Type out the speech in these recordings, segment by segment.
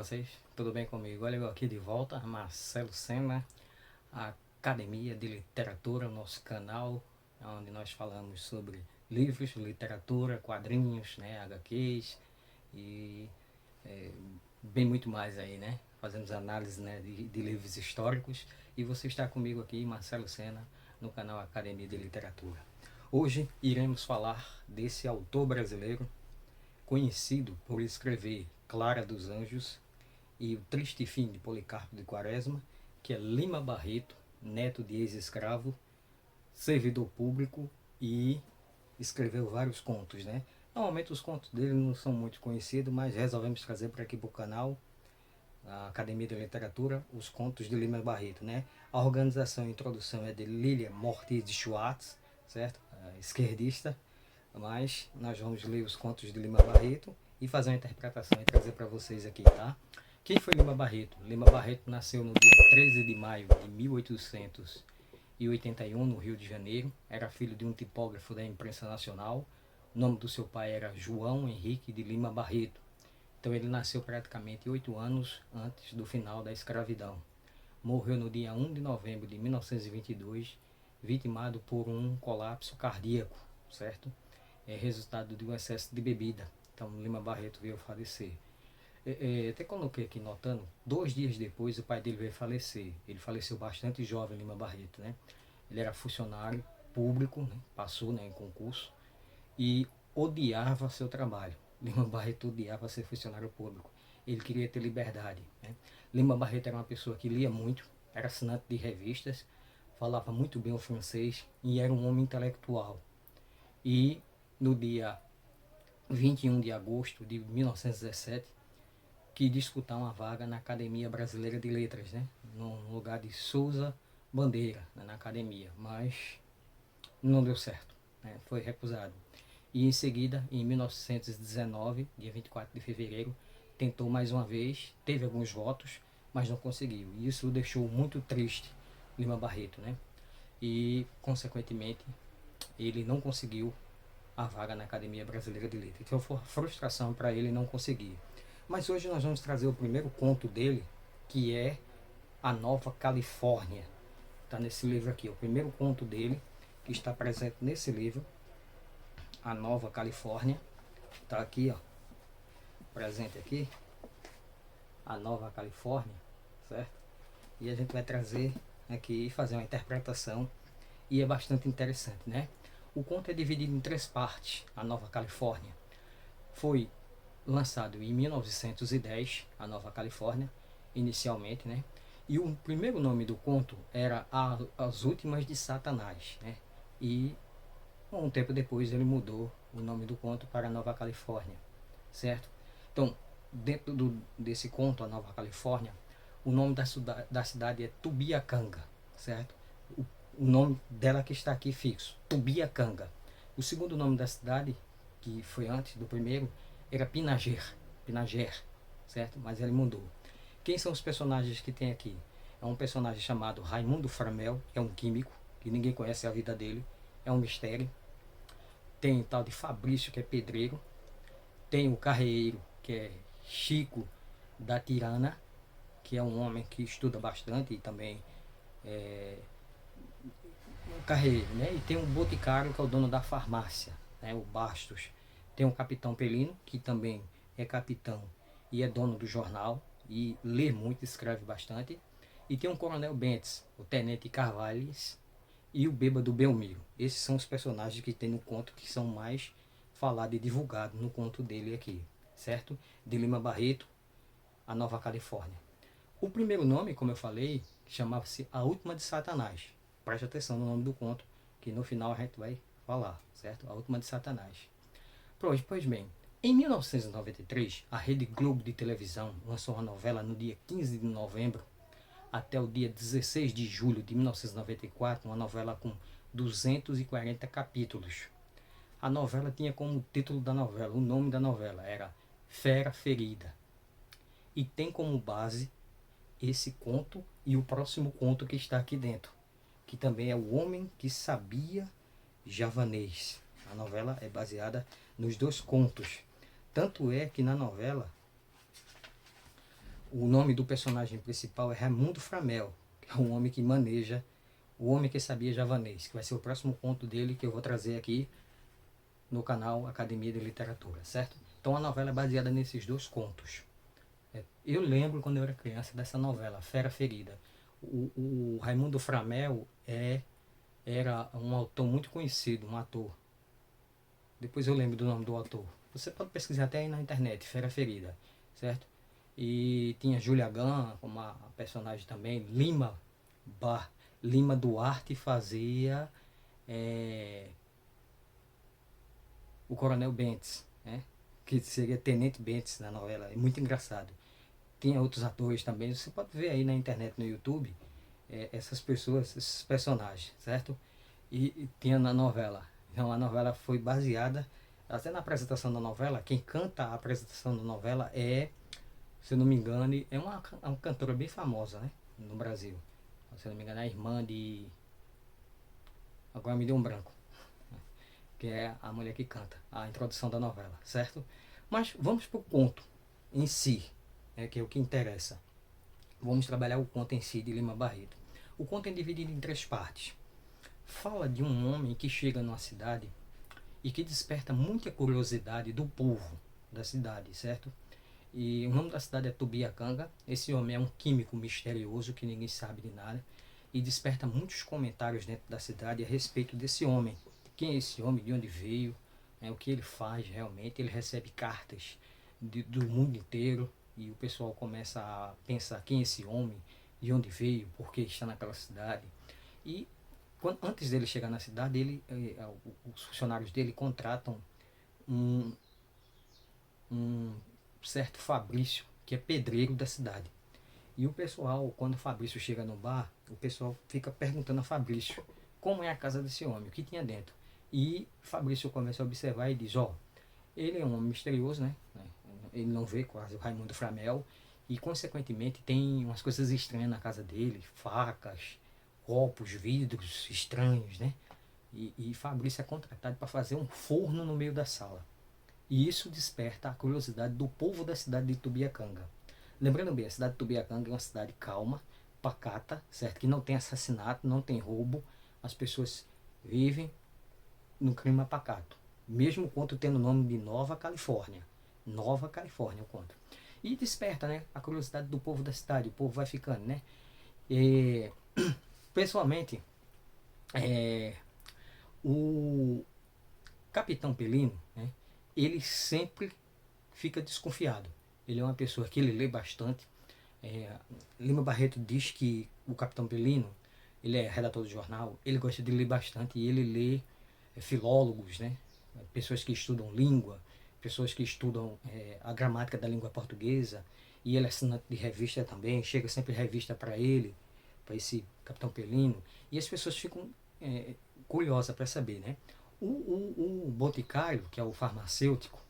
vocês? Tudo bem comigo? Olha eu aqui de volta, Marcelo Sena, a Academia de Literatura, nosso canal, onde nós falamos sobre livros, literatura, quadrinhos, né, HQs e bem muito mais aí, né? Fazemos análise, né, de livros históricos e você está comigo aqui, Marcelo Sena, no canal Academia de Literatura. Hoje iremos falar desse autor brasileiro conhecido por escrever Clara dos Anjos e O Triste Fim de Policarpo de Quaresma, que é Lima Barreto, neto de ex-escravo, servidor público e escreveu vários contos, né? Normalmente os contos dele não são muito conhecidos, mas resolvemos trazer para aqui para o canal, a Academia de Literatura, os contos de Lima Barreto, né? A organização e introdução é de Lilia Mortiz de Schwartz, certo? Esquerdista, mas nós vamos ler os contos de Lima Barreto e fazer uma interpretação e trazer para vocês aqui, tá? Quem foi Lima Barreto? Lima Barreto nasceu no dia 13 de maio de 1881 no Rio de Janeiro. Era filho de um tipógrafo da imprensa nacional. O nome do seu pai era João Henrique de Lima Barreto. Então ele nasceu praticamente 8 anos antes do final da escravidão. Morreu no dia 1 de novembro de 1922, vitimado por um colapso cardíaco, certo? É resultado de um excesso de bebida. Então Lima Barreto veio falecer. Até coloquei aqui notando, 2 dias depois o pai dele veio falecer. Ele faleceu bastante jovem, Lima Barreto, né? Ele era funcionário público, né? Passou, né, em concurso e odiava seu trabalho. Lima Barreto odiava ser funcionário público. Ele queria ter liberdade, né? Lima Barreto era uma pessoa que lia muito, era assinante de revistas, falava muito bem o francês e era um homem intelectual. E no dia 21 de agosto de 1917, que disputar uma vaga na Academia Brasileira de Letras, né? No lugar de Souza Bandeira, né? Na academia, mas não deu certo, né? Foi recusado. E em seguida, em 1919, dia 24 de fevereiro, tentou mais uma vez, teve alguns votos, mas não conseguiu. E isso o deixou muito triste, Lima Barreto, né? E, consequentemente, ele não conseguiu a vaga na Academia Brasileira de Letras. Então foi uma frustração para ele não conseguir. Mas hoje nós vamos trazer o primeiro conto dele, que é A Nova Califórnia. Está nesse livro aqui, o primeiro conto dele, que está presente nesse livro, A Nova Califórnia. Está aqui, ó, presente aqui, A Nova Califórnia, certo? E a gente vai trazer aqui e fazer uma interpretação, e é bastante interessante, né? O conto é dividido em 3 partes, A Nova Califórnia. Foi lançado em 1910, A Nova Califórnia, inicialmente, né? E o primeiro nome do conto era As Últimas de Satanás, né? E um tempo depois ele mudou o nome do conto para Nova Califórnia, certo? Então, dentro desse conto, A Nova Califórnia, o nome da cidade é Tubiacanga, certo? O nome dela que está aqui fixo, Tubiacanga. O segundo nome da cidade, que foi antes do primeiro, era Pinager, certo? Mas ele mudou. Quem são os personagens que tem aqui? É um personagem chamado Raimundo Framel, que é um químico, que ninguém conhece a vida dele, é um mistério. Tem o tal de Fabrício, que é pedreiro. Tem o carreiro, que é Chico da Tirana, que é um homem que estuda bastante e também é um carreiro, né? E tem um boticário, que é o dono da farmácia, né? O Bastos. Tem o capitão Pelino, que também é capitão e é dono do jornal e lê muito, escreve bastante. E tem o coronel Bentes, o tenente Carvalhes e o bêbado Belmiro. Esses são os personagens que tem no conto que são mais falados e divulgados no conto dele aqui, certo? De Lima Barreto, A Nova Califórnia. O primeiro nome, como eu falei, chamava-se A Última de Satanás. Preste atenção no nome do conto, que no final a gente vai falar, certo? A Última de Satanás. Pois bem, em 1993, a Rede Globo de televisão lançou uma novela no dia 15 de novembro até o dia 16 de julho de 1994, uma novela com 240 capítulos. A novela tinha como título da novela, o nome da novela era Fera Ferida. E tem como base esse conto e o próximo conto que está aqui dentro, que também é O Homem que Sabia Javanês. A novela é baseada nos 2 contos. Tanto é que na novela O nome do personagem principal é Raimundo Framel, que é um homem que maneja, o homem que sabia javanês, que vai ser o próximo conto dele que eu vou trazer aqui no canal Academia de Literatura, certo? Então a novela é baseada nesses dois contos. Eu lembro quando eu era criança dessa novela, Fera Ferida. O Raimundo Framel era um autor muito conhecido, um ator. Depois eu lembro do nome do autor. Você pode pesquisar até aí na internet, Fera Ferida, certo? E tinha Julia Gunn como a personagem também, Lima Duarte fazia o Coronel Bentes, né? Que seria Tenente Bentes na novela, é muito engraçado. Tinha outros atores também, você pode ver aí na internet, no YouTube, essas pessoas, esses personagens, certo? E tinha na novela. Então a novela foi baseada, até na apresentação da novela, quem canta a apresentação da novela é, se eu não me engano, é uma cantora bem famosa, né? No Brasil. Se eu não me engano, é a irmã de. Agora me deu um branco. Que é a mulher que canta a introdução da novela, certo? Mas vamos para o conto em si, que é o que interessa. Vamos trabalhar o conto em si de Lima Barreto. O conto é dividido em 3 partes. Fala de um homem que chega numa cidade e que desperta muita curiosidade do povo da cidade, certo? E o nome da cidade é Tubiacanga. Esse homem é um químico misterioso que ninguém sabe de nada e desperta muitos comentários dentro da cidade a respeito desse homem. Quem é esse homem, de onde veio, o que ele faz realmente. Ele recebe cartas do mundo inteiro e o pessoal começa a pensar quem é esse homem, de onde veio, por que está naquela cidade. E antes dele chegar na cidade, os funcionários dele contratam um, um certo Fabrício, que é pedreiro da cidade. E o pessoal, quando o Fabrício chega no bar, o pessoal fica perguntando a Fabrício como é a casa desse homem, o que tinha dentro. E Fabrício começa a observar e diz, ele é um homem misterioso, né? Ele não vê quase o Raimundo Framel e consequentemente tem umas coisas estranhas na casa dele, facas, copos, vidros estranhos, né? E Fabrício é contratado para fazer um forno no meio da sala. E isso desperta a curiosidade do povo da cidade de Tubiacanga. Lembrando bem, a cidade de Tubiacanga é uma cidade calma, pacata, certo? Que não tem assassinato, não tem roubo. As pessoas vivem no clima pacato. Mesmo o conto tendo o nome de Nova Califórnia. Nova Califórnia o conto. E desperta, né, a curiosidade do povo da cidade. O povo vai ficando, né? E, pessoalmente, o Capitão Pelino, né, ele sempre fica desconfiado. Ele é uma pessoa que ele lê bastante. Lima Barreto diz que o Capitão Pelino, ele é redator do jornal, ele gosta de ler bastante e ele lê filólogos, né? Pessoas que estudam língua, pessoas que estudam a gramática da língua portuguesa, e ele é assinante de revista também, chega sempre revista para ele, para esse Capitão Pelino, e as pessoas ficam curiosas para saber, né? O Boticário, que é o farmacêutico,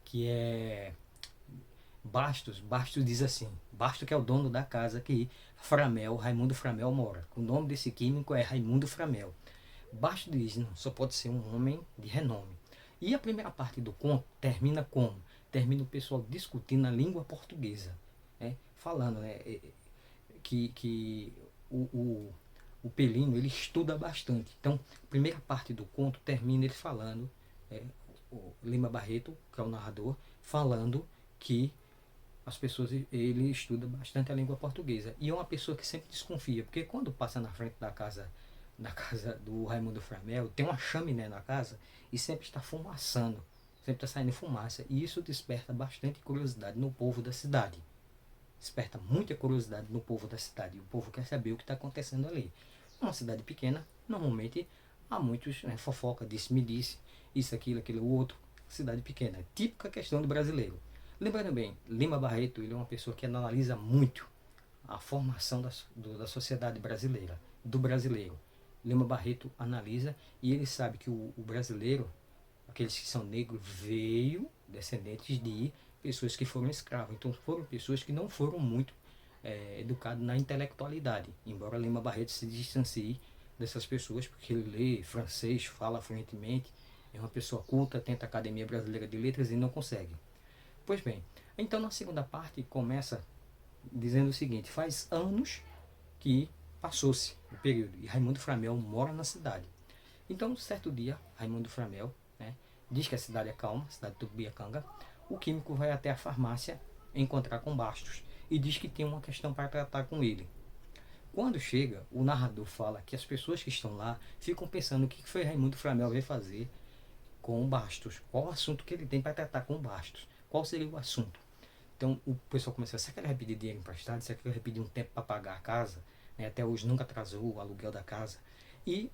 que é Bastos diz assim, Bastos que é o dono da casa que Raimundo Framel mora. O nome desse químico é Raimundo Framel. Bastos diz, não, só pode ser um homem de renome. E a primeira parte do conto termina como? Termina o pessoal discutindo a língua portuguesa, né? Falando, né, que o Pelino ele estuda bastante. Então, a primeira parte do conto termina ele falando, o Lima Barreto, que é o narrador, falando que as pessoas, ele estuda bastante a língua portuguesa. E é uma pessoa que sempre desconfia, porque quando passa na casa do Raimundo Framel, tem uma chaminé na casa e sempre está fumaçando, sempre está saindo fumaça. E isso desperta bastante curiosidade no povo da cidade. Desperta muita curiosidade no povo da cidade. E o povo quer saber o que está acontecendo ali. Uma cidade pequena, normalmente há muitos, né, fofoca, disse-me disse, isso, aquilo, outro. Cidade pequena, típica questão do brasileiro. Lembrando bem, Lima Barreto ele é uma pessoa que analisa muito a formação da sociedade brasileira, do brasileiro. Lima Barreto analisa e ele sabe que o brasileiro, aqueles que são negros, veio descendentes de pessoas que foram escravos. Então foram pessoas que não foram muito educadas na intelectualidade. Embora Lima Barreto se distancie dessas pessoas, porque ele lê francês, fala fluentemente, é uma pessoa culta, tenta a Academia Brasileira de Letras e não consegue. Pois bem, então na segunda parte começa dizendo o seguinte: faz anos que passou-se o período e Raimundo Framel mora na cidade. Então, certo dia, Raimundo Framel, né, diz que a cidade é calma, a cidade de Tubiacanga. O químico vai até a farmácia encontrar com Bastos e diz que tem uma questão para tratar com ele. Quando chega, o narrador fala que as pessoas que estão lá ficam pensando o que foi Raimundo Framel veio fazer com o Bastos, qual o assunto que ele tem para tratar com o Bastos, qual seria o assunto. Então o pessoal começa: será que ele vai pedir dinheiro emprestado? Será que ele vai pedir um tempo para pagar a casa? Né? Até hoje nunca atrasou o aluguel da casa. E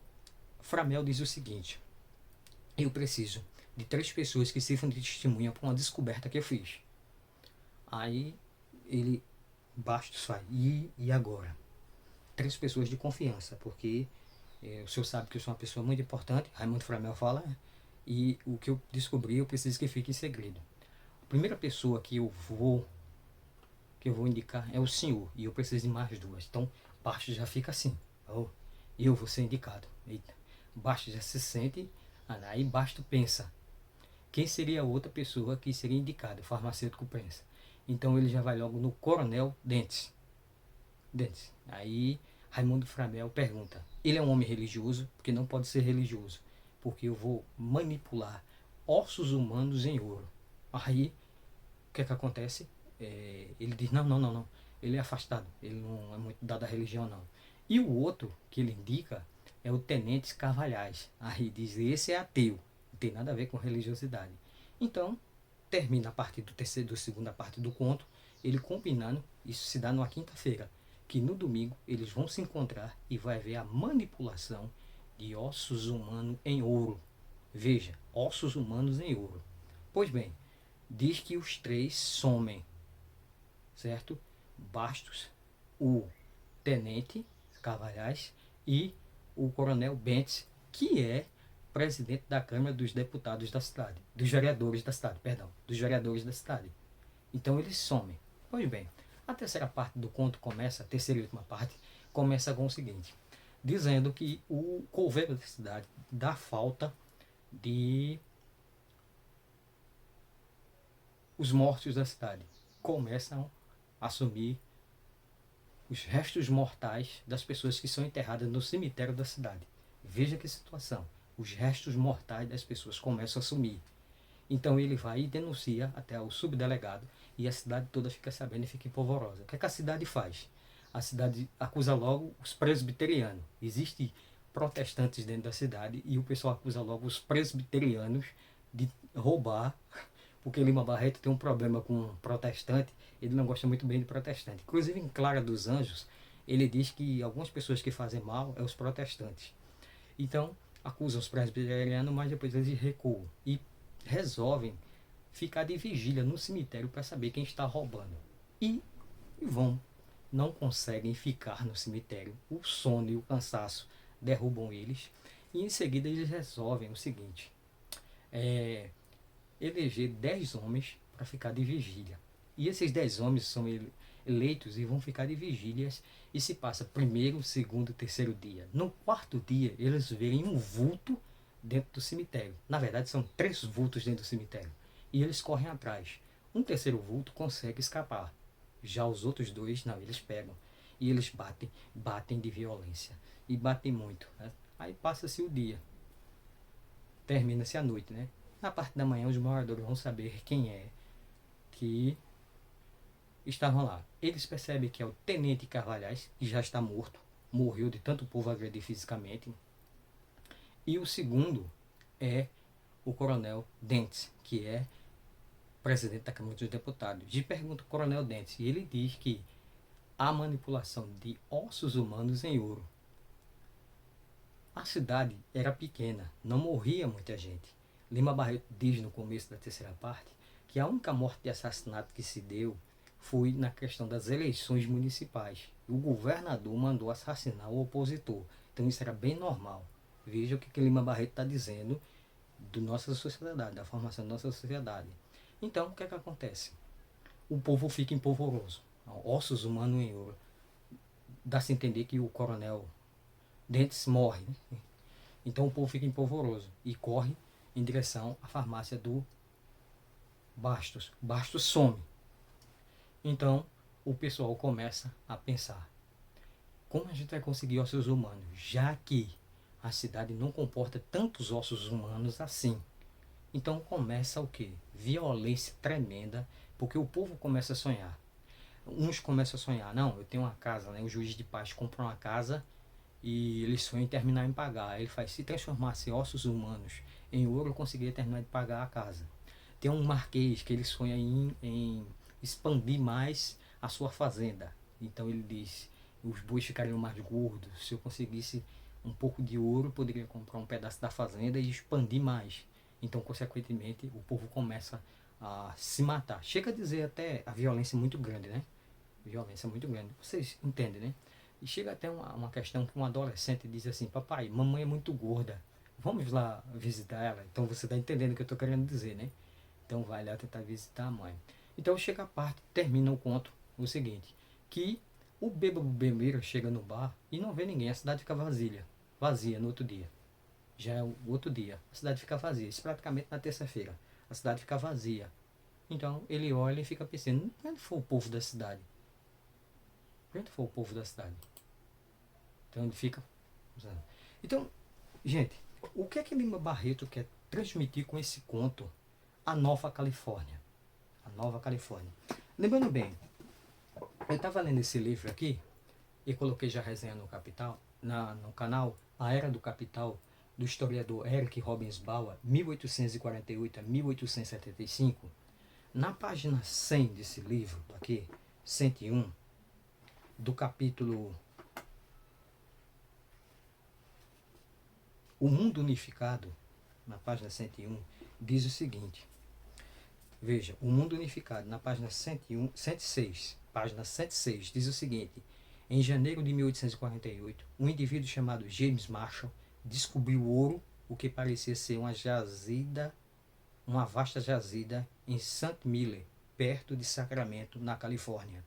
Framel diz o seguinte: eu preciso de 3 pessoas que sirvam de testemunha para uma descoberta que eu fiz. Aí ele, Bastos faz: e agora? 3 pessoas de confiança, porque o senhor sabe que eu sou uma pessoa muito importante, Raimundo Framel fala, e o que eu descobri eu preciso que fique em segredo. A primeira pessoa que eu vou indicar é o senhor, e eu preciso de mais 2. Então, Bastos já fica assim: oh, eu vou ser indicado. Eita. Bastos já se sente, aí Bastos pensa: quem seria a outra pessoa que seria indicada? O farmacêutico pensa. Então ele já vai logo no Coronel Dentes. Aí Raimundo Framel pergunta: ele é um homem religioso? Porque não pode ser religioso, porque eu vou manipular ossos humanos em ouro. Aí o que acontece? Ele diz: não, não, não, não. Ele é afastado, ele não é muito dado à religião, não. E o outro que ele indica é o Tenente Carvalhais. Aí diz: esse é ateu, não tem nada a ver com religiosidade. Então, termina a parte do segunda parte do conto, ele combinando, isso se dá numa quinta-feira, que no domingo eles vão se encontrar e vai haver a manipulação de ossos humanos em ouro. Veja, ossos humanos em ouro. Pois bem, diz que os 3 somem, certo? Bastos, o Tenente Carvalhais e o Coronel Bentes, que é presidente da Câmara dos Deputados da cidade, dos vereadores da cidade, perdão, dos vereadores da cidade. Então eles somem. Pois bem, a terceira parte do conto começa, a terceira e última parte, começa com o seguinte: dizendo que o coveiro da cidade, da falta de os mortos da cidade, começam a assumir os restos mortais das pessoas que são enterradas no cemitério da cidade. Veja que situação. Os restos mortais das pessoas começam a sumir. Então ele vai e denuncia até o subdelegado e a cidade toda fica sabendo e fica polvorosa. O que é que a cidade faz? A cidade acusa logo os presbiterianos. Existem protestantes dentro da cidade e o pessoal acusa logo os presbiterianos de roubar, porque Lima Barreto tem um problema com protestante, ele não gosta muito bem de protestante. Inclusive em Clara dos Anjos, ele diz que algumas pessoas que fazem mal é os protestantes. Então, acusam os presbiterianos, mas depois eles recuam e resolvem ficar de vigília no cemitério para saber quem está roubando. E vão, não conseguem ficar no cemitério. O sono e o cansaço derrubam eles. E em seguida eles resolvem o seguinte: eleger 10 homens para ficar de vigília. E esses 10 homens são eleitos e vão ficar de vigílias e se passa primeiro, segundo, terceiro dia. No quarto dia, eles verem um vulto dentro do cemitério. Na verdade, são 3 vultos dentro do cemitério. E eles correm atrás. Um terceiro vulto consegue escapar. Já os outros 2, não, eles pegam. E eles batem de violência. E batem muito. Né? Aí passa-se o dia. Termina-se a noite, né? Na parte da manhã, os moradores vão saber quem é que estavam lá. Eles percebem que é o Tenente Carvalhais, que já está morto, morreu de tanto povo agredir fisicamente. E o segundo é o Coronel Dentes, que é presidente da Câmara dos Deputados. E pergunta o Coronel Dentes, e ele diz que há manipulação de ossos humanos em ouro. A cidade era pequena, não morria muita gente. Lima Barreto diz no começo da terceira parte que a única morte de assassinato que se deu foi na questão das eleições municipais. O governador mandou assassinar o opositor. Então isso era bem normal. Veja o que Lima Barreto está dizendo da nossa sociedade, da formação da nossa sociedade. Então, o que é que acontece? O povo fica empolvoroso. Ossos humanos em ouro. Dá-se a entender que o coronel Dentes morre. Né? Então o povo fica empolvoroso e corre em direção à farmácia do Bastos. Bastos some. Então o pessoal começa a pensar: como a gente vai conseguir ossos humanos, já que a cidade não comporta tantos ossos humanos assim? Então começa o que? Violência tremenda, porque o povo começa a sonhar. Uns começam a sonhar: não, eu tenho uma casa, né? O juiz de paz compra uma casa e ele sonha em terminar em pagar. Ele faz: se transformasse ossos humanos em ouro, eu conseguiria terminar de pagar a casa. Tem um marquês que ele sonha em expandir mais a sua fazenda. Então ele diz: os bois ficariam mais gordos. Se eu conseguisse um pouco de ouro, eu poderia comprar um pedaço da fazenda e expandir mais. Então, consequentemente, o povo começa a se matar. Chega a dizer até a violência muito grande, né? Violência muito grande. Vocês entendem, né? E chega até uma questão que um adolescente diz assim: papai, mamãe é muito gorda, vamos lá visitar ela. Então você está entendendo o que eu estou querendo dizer, né? Então vai lá tentar visitar a mãe. Então chega a parte, termina o conto, o seguinte: que o bêbado bebeiro chega no bar e não vê ninguém, a cidade fica vazia no outro dia. Já é o outro dia, a cidade fica vazia, isso praticamente na terça-feira, a cidade fica vazia. Então ele olha e fica pensando: onde foi o povo da cidade? Onde foi o povo da cidade? Então ele fica. Então, gente, o que é que Lima Barreto quer transmitir com esse conto A Nova Califórnia? A Nova Califórnia. Lembrando bem, eu estava lendo esse livro aqui e coloquei já a resenha no Capital, no canal A Era do Capital, do historiador Eric Robensbauer, 1848 a 1875. Na página 100 desse livro aqui, 101, do capítulo O Mundo Unificado, na página 101, diz o seguinte: veja, O Mundo Unificado, na página 101, 106, página 106, diz o seguinte: em janeiro de 1848, um indivíduo chamado James Marshall descobriu ouro, o que parecia ser uma vasta jazida em St. Miller, perto de Sacramento, na Califórnia,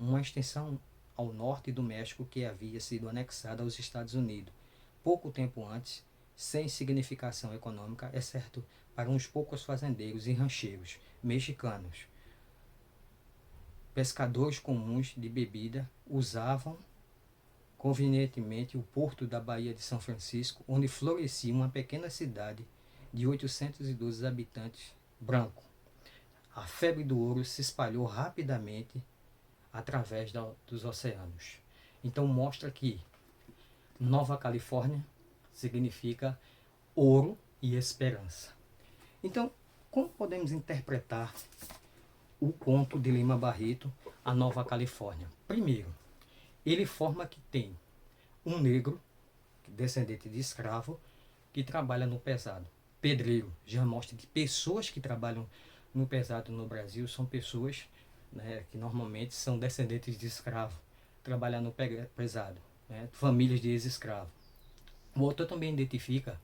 uma extensão ao norte do México que havia sido anexada aos Estados Unidos pouco tempo antes, sem significação econômica, exceto para uns poucos fazendeiros e rancheiros mexicanos. Pescadores comuns de bebida usavam convenientemente o porto da Baía de São Francisco, onde florescia uma pequena cidade de 812 habitantes branco. A febre do ouro se espalhou rapidamente através dos oceanos. Então mostra que Nova Califórnia significa ouro e esperança. Então, como podemos interpretar o conto de Lima Barreto, A Nova Califórnia? Primeiro, ele forma que tem um negro, descendente de escravo, que trabalha no pesado. Pedreiro, já mostra que pessoas que trabalham no pesado no Brasil são pessoas, né, que normalmente são descendentes de escravo, trabalhar no pesado, né, famílias de ex-escravos. O autor também identifica,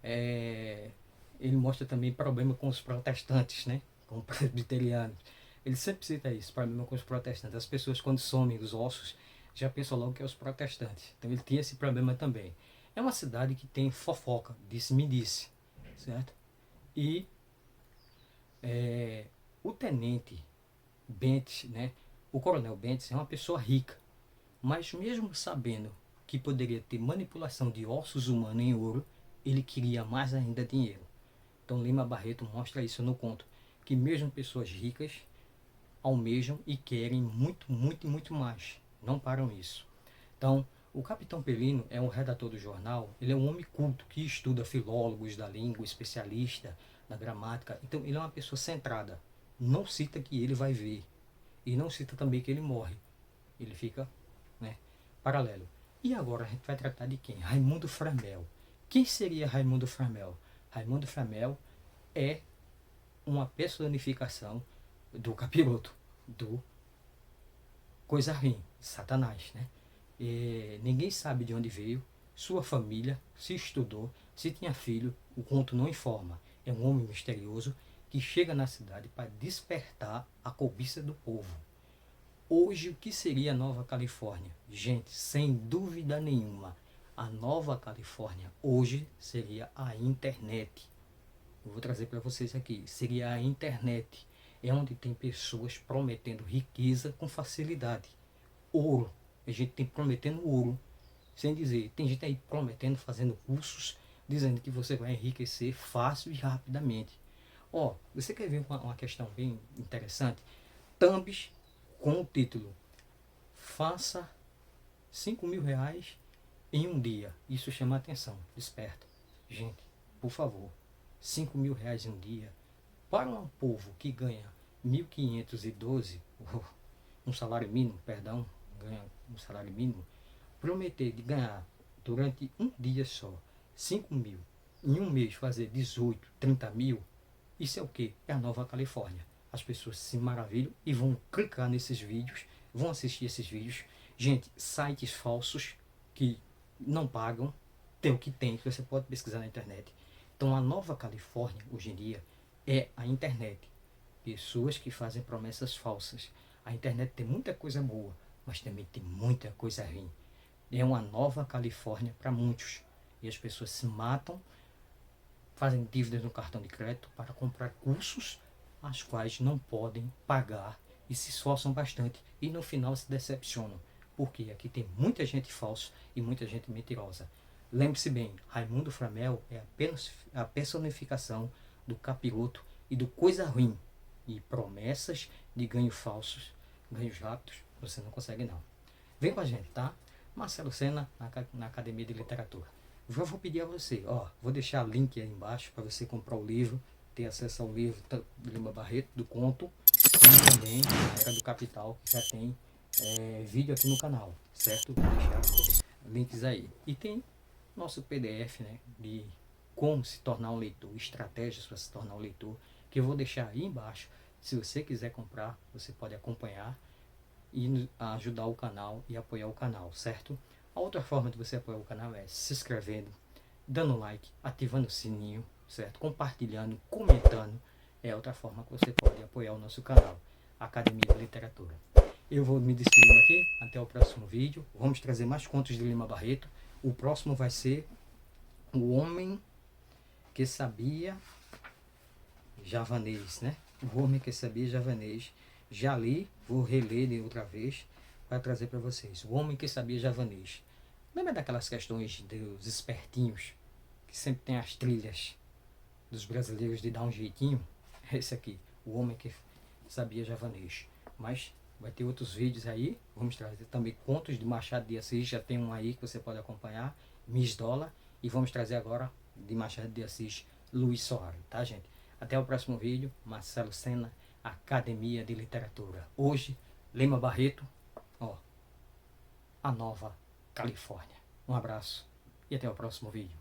ele mostra também problema com os protestantes, né, com os presbiterianos. Ele sempre cita isso, problema com os protestantes. As pessoas, quando somem os ossos, já pensam logo que é os protestantes. Então ele tinha esse problema também. É uma cidade que tem fofoca, disse-me-disse, certo? E o tenente Bentes, né, o coronel Bentes é uma pessoa rica, mas mesmo sabendo que poderia ter manipulação de ossos humanos em ouro, ele queria mais ainda dinheiro. Então Lima Barreto mostra isso no conto, que mesmo pessoas ricas almejam e querem muito, muito e muito mais. Não param isso. Então, o Capitão Pelino é um redator do jornal, ele é um homem culto que estuda filólogos da língua, especialista na gramática. Então, ele é uma pessoa centrada. Não cita que ele vai ver. E não cita também que ele morre. Ele fica, né, paralelo. E agora a gente vai tratar de quem? Raimundo Framel. Quem seria Raimundo Framel? Raimundo Framel é uma personificação do capiroto, do coisa ruim, Satanás, né? E ninguém sabe de onde veio, sua família, se estudou, se tinha filho, o conto não informa. É um homem misterioso que chega na cidade para despertar a cobiça do povo. Hoje, o que seria a Nova Califórnia? Gente, sem dúvida nenhuma, a Nova Califórnia hoje seria a internet. Eu vou trazer para vocês aqui. Seria a internet. é onde tem pessoas prometendo riqueza com facilidade. Ouro. A gente tem prometendo ouro, sem dizer. Tem gente aí prometendo, fazendo cursos, dizendo que você vai enriquecer fácil e rapidamente. Ó, você quer ver uma questão bem interessante? Thumbs com o título: faça 5.000 reais em um dia. Isso chama a atenção, desperta. Gente, por favor, 5.000 reais em um dia, para um povo que ganha 1.512, um salário mínimo, perdão, ganha um salário mínimo, prometer de ganhar durante um dia só 5.000, em um mês fazer 18, 30 mil, isso é o que? É a Nova Califórnia. As pessoas se maravilham e vão clicar nesses vídeos, vão assistir esses vídeos. Gente, sites falsos que não pagam, tem o que tem, que você pode pesquisar na internet. Então a Nova Califórnia, hoje em dia, é a internet. Pessoas que fazem promessas falsas. A internet tem muita coisa boa, mas também tem muita coisa ruim. É uma Nova Califórnia para muitos. E as pessoas se matam, fazem dívidas no cartão de crédito para comprar cursos as quais não podem pagar e se esforçam bastante e no final se decepcionam, porque aqui tem muita gente falsa e muita gente mentirosa. Lembre-se bem, Raimundo Framel é apenas a personificação do capiroto e do coisa ruim, e promessas de ganhos falsos, ganhos rápidos, você não consegue não. Vem com a gente, tá? Marcelo Sena, na Academia de Literatura. Eu vou pedir a você, ó, vou deixar o link aí embaixo para você comprar o livro, ter acesso ao livro de Lima Barreto, do conto, como também a Era do Capital, que já tem vídeo aqui no canal, certo? Vou deixar links aí. E tem nosso PDF, né, de como se tornar um leitor, estratégias para se tornar um leitor, que eu vou deixar aí embaixo. Se você quiser comprar, você pode acompanhar e ajudar o canal e apoiar o canal, certo? A outra forma de você apoiar o canal é se inscrevendo, dando like, ativando o sininho, certo? Compartilhando, comentando. É outra forma que você pode apoiar o nosso canal, Academia de Literatura. Eu vou me despedindo aqui, até o próximo vídeo. Vamos trazer mais contos de Lima Barreto. O próximo vai ser O Homem que Sabia Javanês, né? O Homem que Sabia Javanês. Já li, vou reler de outra vez para trazer para vocês. O Homem que Sabia Javanês. Lembra daquelas questões dos espertinhos, que sempre tem as trilhas dos brasileiros de dar um jeitinho? Esse aqui, O Homem que Sabia Javanês. Mas vai ter outros vídeos aí. Vamos trazer também contos de Machado de Assis. Já tem um aí que você pode acompanhar, Miss Dólar. E vamos trazer agora de Machado de Assis, Luiz Soares, tá, gente? Até o próximo vídeo. Marcelo Sena, Academia de Literatura. Hoje, Lima Barreto, ó, a Nova Califórnia. Um abraço e até o próximo vídeo.